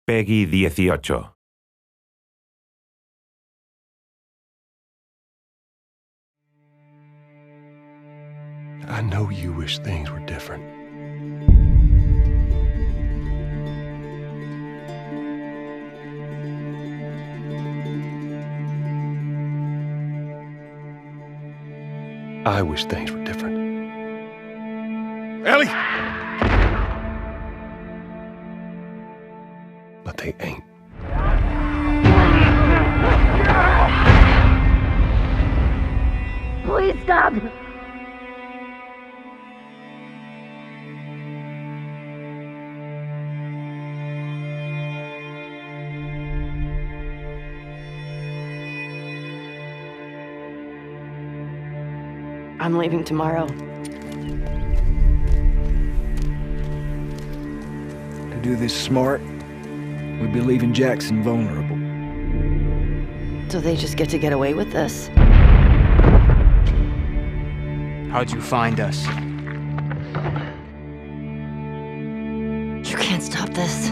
Peggy 18. I know you wish things were different. I wish things were different. Ellie! But they ain't. Please stop! I'm leaving tomorrow. To do this smart, we'd be leaving Jackson vulnerable. So they just get to get away with this? How'd you find us? You can't stop this.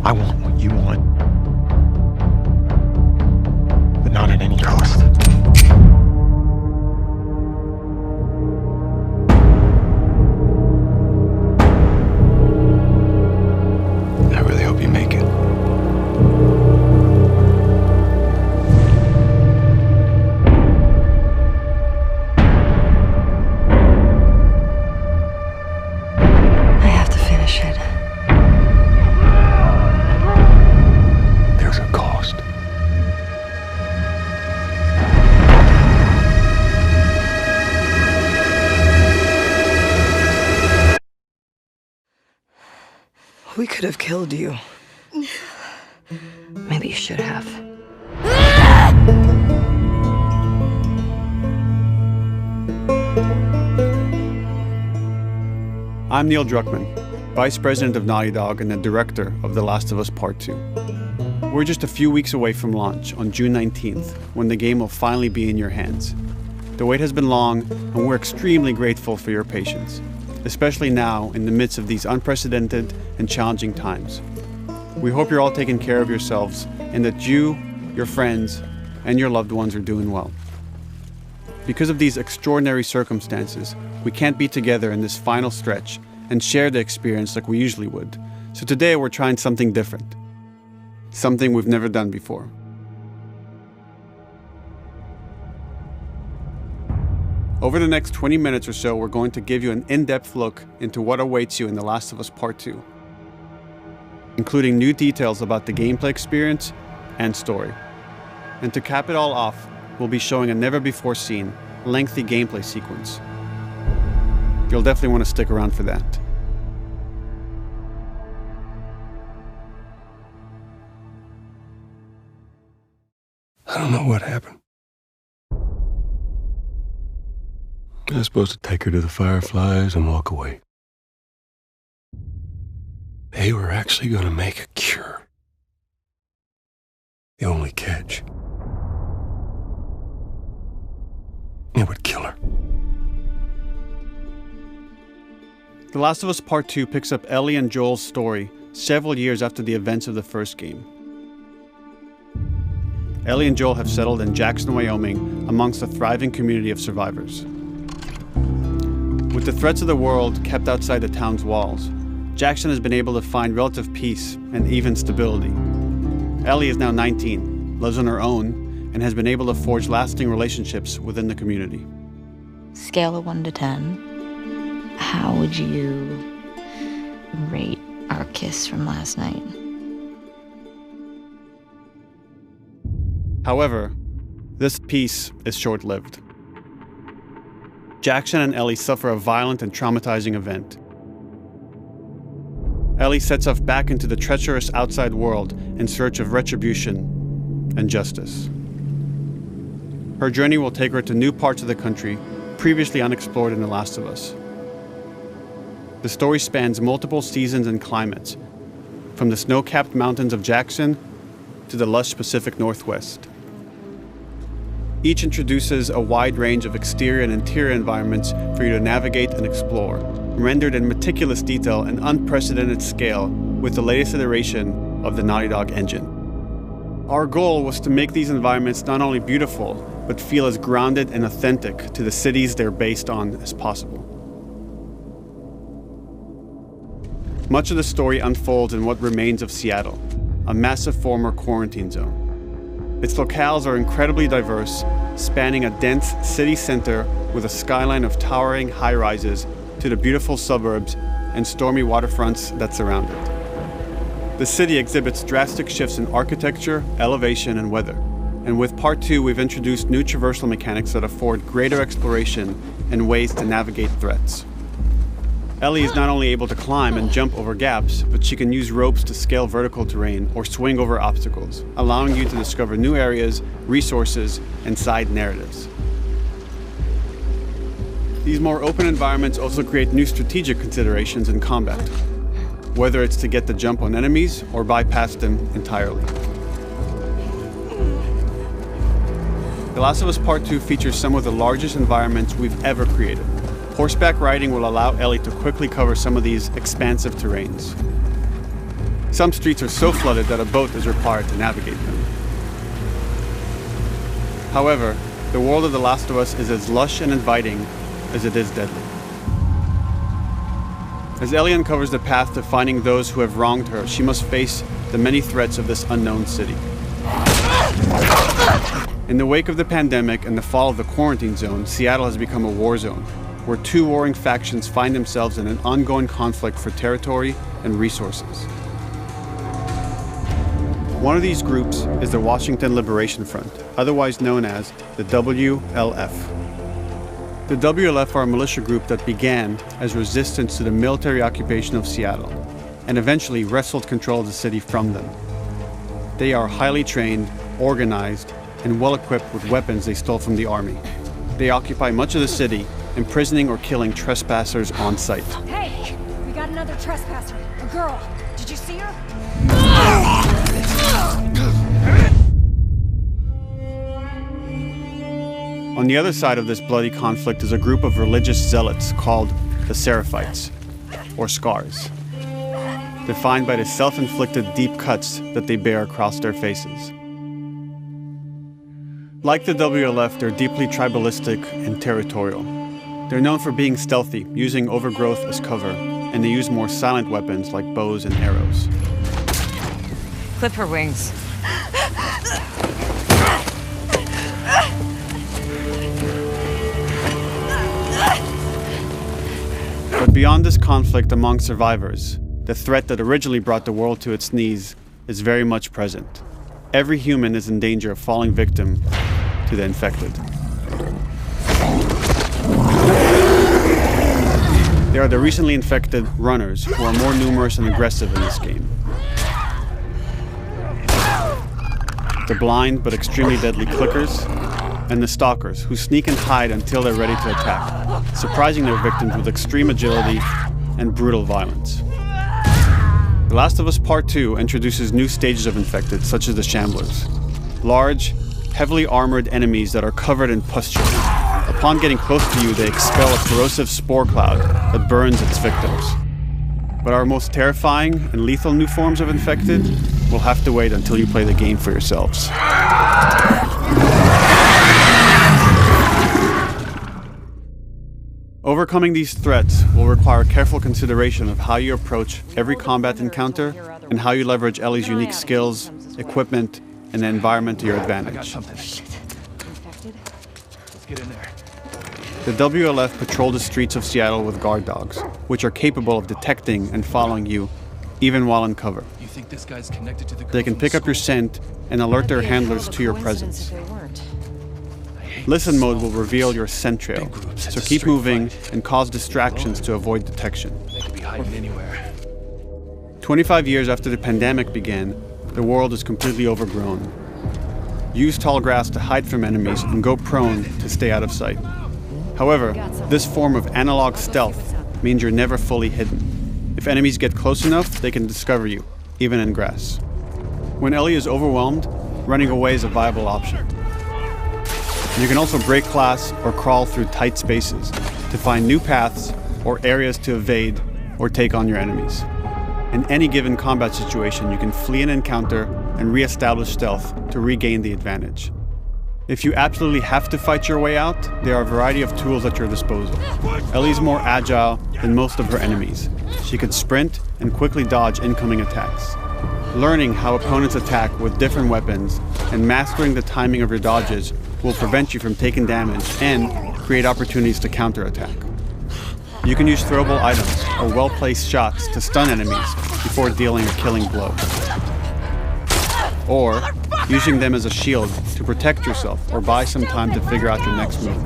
I want what you want. But not at any cost. I really hope you make it. I have to finish it. There's a cost. We could have killed you. Maybe you should have. I'm Neil Druckmann, Vice President of Naughty Dog and the Director of The Last of Us Part 2. We're just a few weeks away from launch on June 19th, when the game will finally be in your hands. The wait has been long, and we're extremely grateful for your patience, especially now in the midst of these unprecedented and challenging times. We hope you're all taking care of yourselves and that you, your friends, and your loved ones are doing well. Because of these extraordinary circumstances, we can't be together in this final stretch and share the experience like we usually would. So today we're trying something different. Something we've never done before. Over the next 20 minutes or so, we're going to give you an in-depth look into what awaits you in The Last of Us Part 2, including new details about the gameplay experience and story. And to cap it all off, we'll be showing a never-before-seen, lengthy gameplay sequence. You'll definitely want to stick around for that. I don't know what happened. I was supposed to take her to the Fireflies and walk away. They were actually going to make a cure. The only catch, it would kill her. The Last of Us Part 2 picks up Ellie and Joel's story several years after the events of the first game. Ellie and Joel have settled in Jackson, Wyoming, amongst a thriving community of survivors. With the threats of the world kept outside the town's walls, Jackson has been able to find relative peace and even stability. Ellie is now 19, lives on her own, and has been able to forge lasting relationships within the community. Scale of 1 to 10, how would you rate our kiss from last night? However, this peace is short-lived. Jackson and Ellie suffer a violent and traumatizing event. Ellie sets off back into the treacherous outside world in search of retribution and justice. Her journey will take her to new parts of the country previously unexplored in The Last of Us. The story spans multiple seasons and climates, from the snow-capped mountains of Jackson to the lush Pacific Northwest. Each introduces a wide range of exterior and interior environments for you to navigate and explore, rendered in meticulous detail and unprecedented scale with the latest iteration of the Naughty Dog engine. Our goal was to make these environments not only beautiful, but feel as grounded and authentic to the cities they're based on as possible. Much of the story unfolds in what remains of Seattle, a massive former quarantine zone. Its locales are incredibly diverse, spanning a dense city center with a skyline of towering high-rises to the beautiful suburbs and stormy waterfronts that surround it. The city exhibits drastic shifts in architecture, elevation, and weather. And with Part 2, we've introduced new traversal mechanics that afford greater exploration and ways to navigate threats. Ellie is not only able to climb and jump over gaps, but she can use ropes to scale vertical terrain or swing over obstacles, allowing you to discover new areas, resources, and side narratives. These more open environments also create new strategic considerations in combat, whether it's to get the jump on enemies or bypass them entirely. The Last of Us Part 2 features some of the largest environments we've ever created. Horseback riding will allow Ellie to quickly cover some of these expansive terrains. Some streets are so flooded that a boat is required to navigate them. However, the world of The Last of Us is as lush and inviting as it is deadly. As Ellie uncovers the path to finding those who have wronged her, she must face the many threats of this unknown city. In the wake of the pandemic and the fall of the quarantine zone, Seattle has become a war zone, where two warring factions find themselves in an ongoing conflict for territory and resources. One of these groups is the Washington Liberation Front, otherwise known as the WLF. The WLF are a militia group that began as resistance to the military occupation of Seattle and eventually wrestled control of the city from them. They are highly trained, organized, and well-equipped with weapons they stole from the army. They occupy much of the city, imprisoning or killing trespassers on sight. Hey, we got another trespasser, a girl. Did you see her? On the other side of this bloody conflict is a group of religious zealots called the Seraphites, or Scars, defined by the self-inflicted deep cuts that they bear across their faces. Like the WLF, they're deeply tribalistic and territorial. They're known for being stealthy, using overgrowth as cover, and they use more silent weapons like bows and arrows. Clip her wings. But beyond this conflict among survivors, the threat that originally brought the world to its knees is very much present. Every human is in danger of falling victim to the infected. They are the recently infected runners, who are more numerous and aggressive in this game. The blind but extremely deadly clickers, and the stalkers, who sneak and hide until they're ready to attack, surprising their victims with extreme agility and brutal violence. The Last of Us Part 2 introduces new stages of infected, such as the Shamblers. Large, heavily armored enemies that are covered in pustule. Upon getting close to you, they expel a corrosive spore cloud that burns its victims. But our most terrifying and lethal new forms of infected will have to wait until you play the game for yourselves. Overcoming these threats will require careful consideration of how you approach every combat encounter and how you leverage Ellie's unique skills, equipment, and the environment to your advantage. Infected? Let's get in there. The WLF patrol the streets of Seattle with guard dogs, which are capable of detecting and following you, even while in cover. You think this guy's connected to the girl They can from pick up your school? scent and alert their handlers to your presence. Listen mode will reveal your scent trail, so keep moving and cause distractions to avoid detection. They could be hiding anywhere. 25 years after the pandemic began, the world is completely overgrown. Use tall grass to hide from enemies and go prone to stay out of sight. However, this form of analog stealth means you're never fully hidden. If enemies get close enough, they can discover you, even in grass. When Ellie is overwhelmed, running away is a viable option. You can also break glass or crawl through tight spaces to find new paths or areas to evade or take on your enemies. In any given combat situation, you can flee an encounter and re-establish stealth to regain the advantage. If you absolutely have to fight your way out, there are a variety of tools at your disposal. Ellie's more agile than most of her enemies. She can sprint and quickly dodge incoming attacks. Learning how opponents attack with different weapons and mastering the timing of your dodges will prevent you from taking damage and create opportunities to counterattack. You can use throwable items or well-placed shots to stun enemies before dealing a killing blow. Or using them as a shield to protect yourself or buy some time to figure out your next move.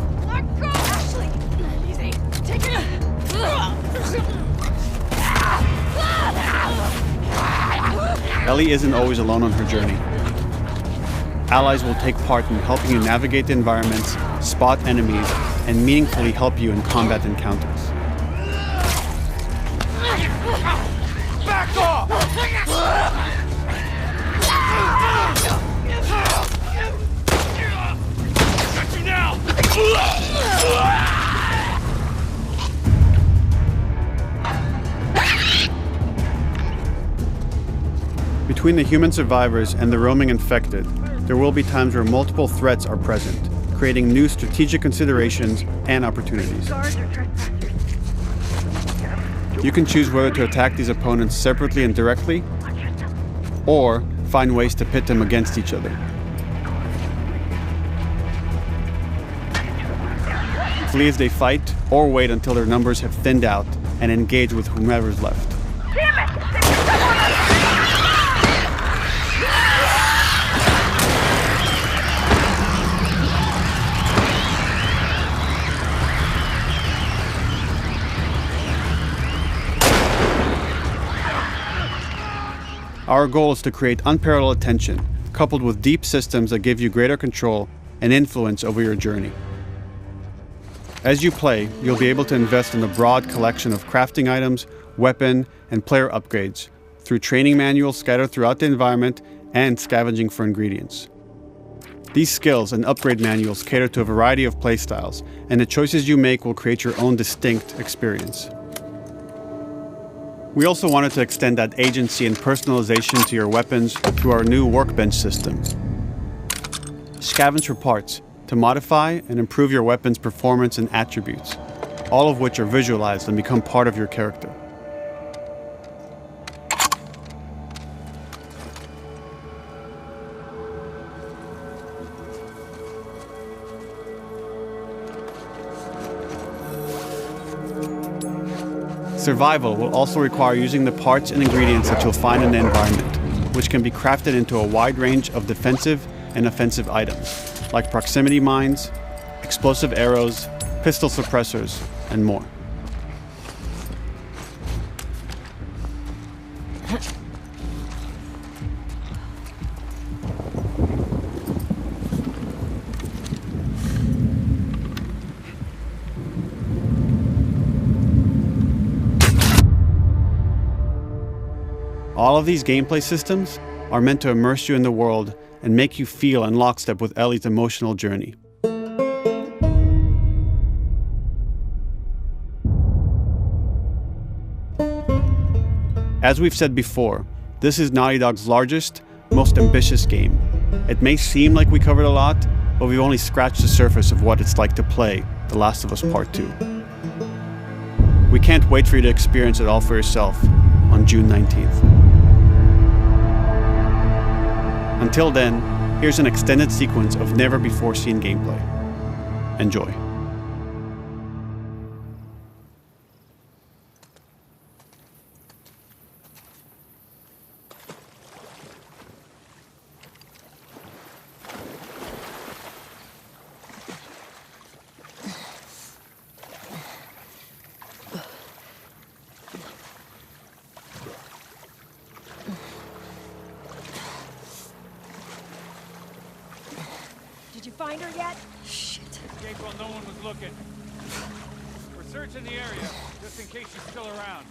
Ellie isn't always alone on her journey. Allies will take part in helping you navigate the environments, spot enemies, and meaningfully help you in combat encounters. Back off! Got you now! Between the human survivors and the roaming infected, there will be times where multiple threats are present, creating new strategic considerations and opportunities. You can choose whether to attack these opponents separately and directly, or find ways to pit them against each other. Flee as they fight, or wait until their numbers have thinned out and engage with whomever's left. Our goal is to create unparalleled tension, coupled with deep systems that give you greater control and influence over your journey. As you play, you'll be able to invest in a broad collection of crafting items, weapon, and player upgrades through training manuals scattered throughout the environment and scavenging for ingredients. These skills and upgrade manuals cater to a variety of playstyles, and the choices you make will create your own distinct experience. We also wanted to extend that agency and personalization to your weapons through our new workbench system. Scavenge for parts to modify and improve your weapon's performance and attributes, all of which are visualized and become part of your character. Survival will also require using the parts and ingredients that you'll find in the environment, which can be crafted into a wide range of defensive and offensive items, like proximity mines, explosive arrows, pistol suppressors, and more. All of these gameplay systems are meant to immerse you in the world and make you feel in lockstep with Ellie's emotional journey. As we've said before, this is Naughty Dog's largest, most ambitious game. It may seem like we covered a lot, but we've only scratched the surface of what it's like to play The Last of Us Part 2. We can't wait for you to experience it all for yourself on June 19th. Until then, here's an extended sequence of never-before-seen gameplay. Enjoy. Did you find her yet? Escaped while no one was looking. We're searching the area, just in case she's still around.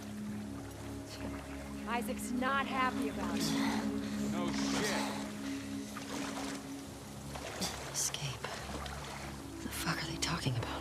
Isaac's not happy about it. No shit. Escape. talking about?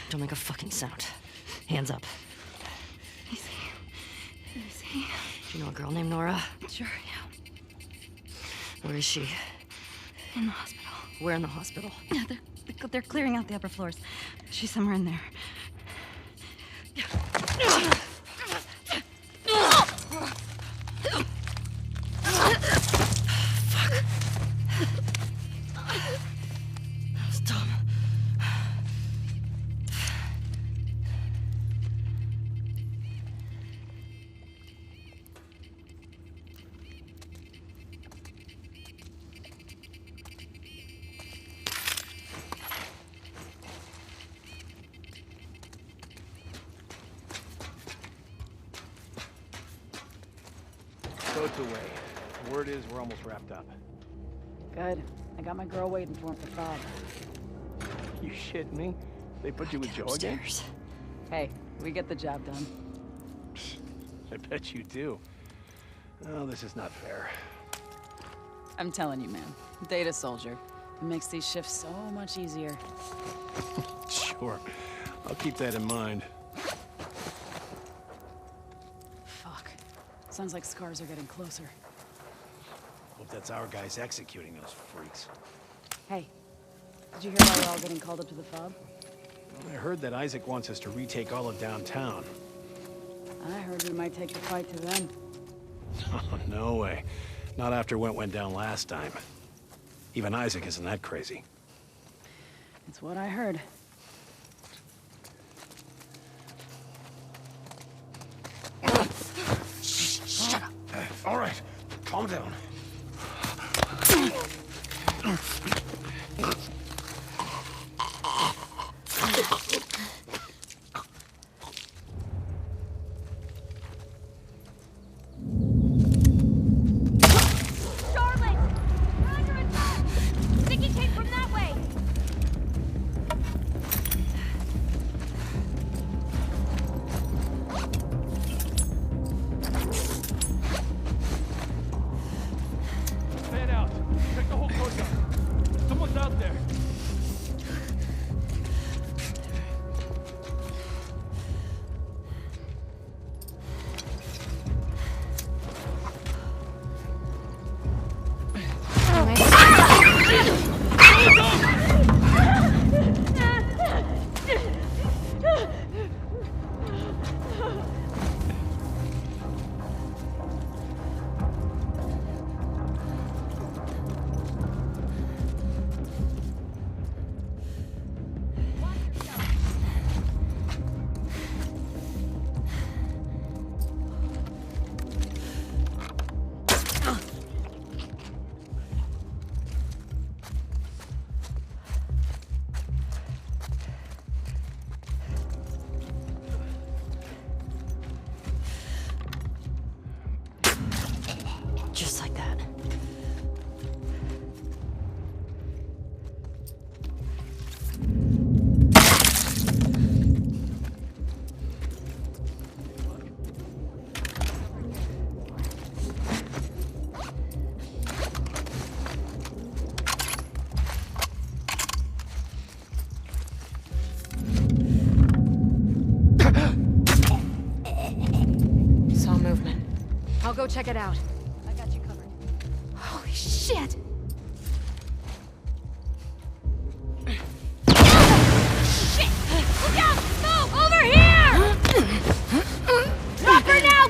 Don't make a fucking sound. Hands up. Easy. Easy. Do you know a girl named Nora? Sure, yeah. Where is she? In the hospital. Where in the hospital? Yeah, they're clearing out the upper floors. She's somewhere in there. Boat's away. Word is we're almost wrapped up. Good. I got my girl waiting for him for Fob. You shitting me? They put you with Joe again? Upstairs. Hey, we get the job done. I bet you do. Oh, this is not fair. I'm telling you, man. Data soldier. It makes these shifts so much easier. Sure. I'll keep that in mind. Fuck. Sounds like scars are getting closer. Hope that's our guys executing those freaks. Hey, did you hear why we're all getting called up to the Fob? I heard that Isaac wants us to retake all of downtown. I heard we might take the fight to them. Oh, no way. Not after what went down last time. Even Isaac isn't that crazy. It's what I heard. Shut up. All right, calm down. Just like that. Saw movement. I'll go check it out. I got you covered. Holy shit! Shit! Look out! No! Over here! Drop her now!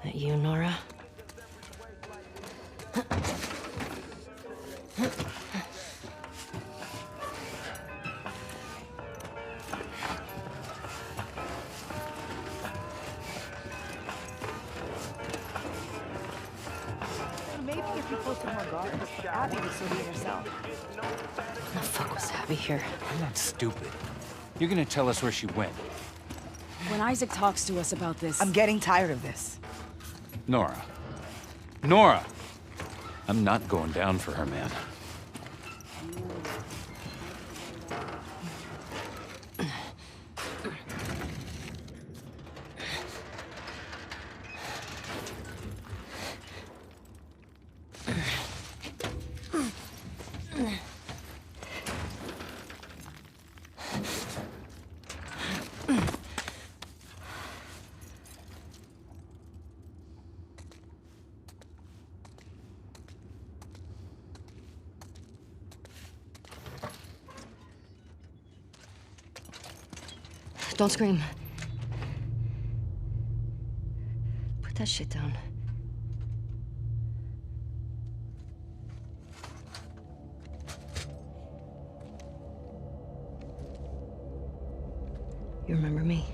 That you, Nora? Maybe if you posted more guards, Abby would still be herself. What the fuck was Abby here? I'm not stupid. You're gonna tell us where she went. When Isaac talks to us about this... I'm getting tired of this. Nora. Nora! I'm not going down for her, man. Don't scream. Put that shit down. You remember me?